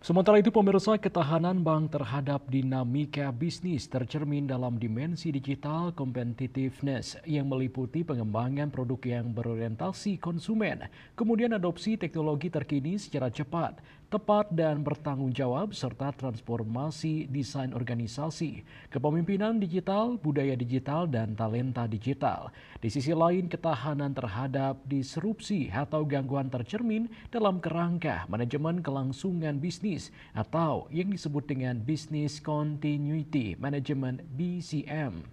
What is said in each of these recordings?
Sementara itu, pemirsa, ketahanan bank terhadap dinamika bisnis tercermin dalam dimensi digital competitiveness yang meliputi pengembangan produk yang berorientasi konsumen, kemudian adopsi teknologi terkini secara cepat, tepat dan bertanggung jawab, serta transformasi desain organisasi, kepemimpinan digital, budaya digital, dan talenta digital. Di sisi lain, ketahanan terhadap disrupsi atau gangguan tercermin dalam kerangka manajemen kelangsungan bisnis atau yang disebut dengan Business Continuity Management (BCM).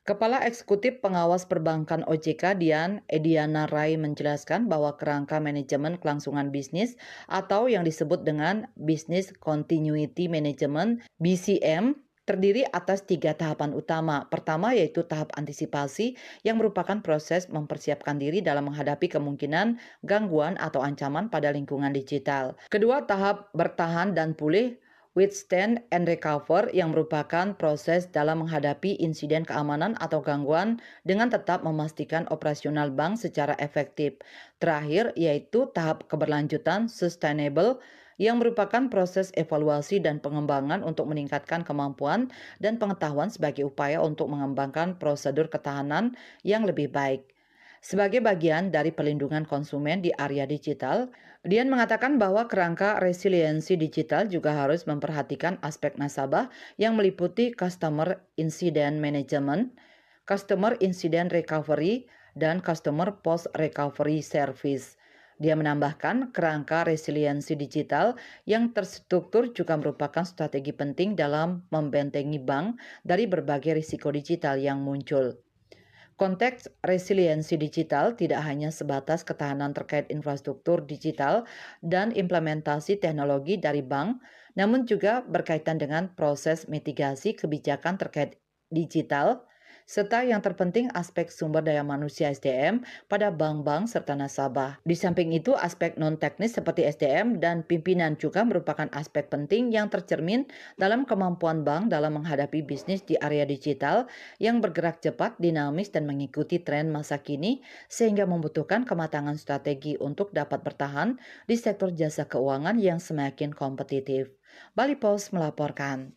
Kepala Eksekutif Pengawas Perbankan OJK Dian Ediana Rai menjelaskan bahwa kerangka manajemen kelangsungan bisnis atau yang disebut dengan Business Continuity Management (BCM) terdiri atas 3 tahapan utama. Pertama yaitu tahap antisipasi yang merupakan proses mempersiapkan diri dalam menghadapi kemungkinan gangguan atau ancaman pada lingkungan digital. Kedua, tahap bertahan dan pulih withstand and recover yang merupakan proses dalam menghadapi insiden keamanan atau gangguan dengan tetap memastikan operasional bank secara efektif. Terakhir yaitu tahap keberlanjutan sustainable yang merupakan proses evaluasi dan pengembangan untuk meningkatkan kemampuan dan pengetahuan sebagai upaya untuk mengembangkan prosedur ketahanan yang lebih baik. Sebagai bagian dari pelindungan konsumen di area digital, Dian mengatakan bahwa kerangka resiliensi digital juga harus memperhatikan aspek nasabah yang meliputi customer incident management, customer incident recovery, dan customer post recovery service. Dia menambahkan kerangka resiliensi digital yang terstruktur juga merupakan strategi penting dalam membentengi bank dari berbagai risiko digital yang muncul. Konteks resiliensi digital tidak hanya sebatas ketahanan terkait infrastruktur digital dan implementasi teknologi dari bank, namun juga berkaitan dengan proses mitigasi kebijakan terkait digital, serta yang terpenting aspek sumber daya manusia SDM pada bank-bank serta nasabah. Di samping itu, aspek non-teknis seperti SDM dan pimpinan juga merupakan aspek penting yang tercermin dalam kemampuan bank dalam menghadapi bisnis di area digital yang bergerak cepat, dinamis, dan mengikuti tren masa kini sehingga membutuhkan kematangan strategi untuk dapat bertahan di sektor jasa keuangan yang semakin kompetitif. Bali Post melaporkan.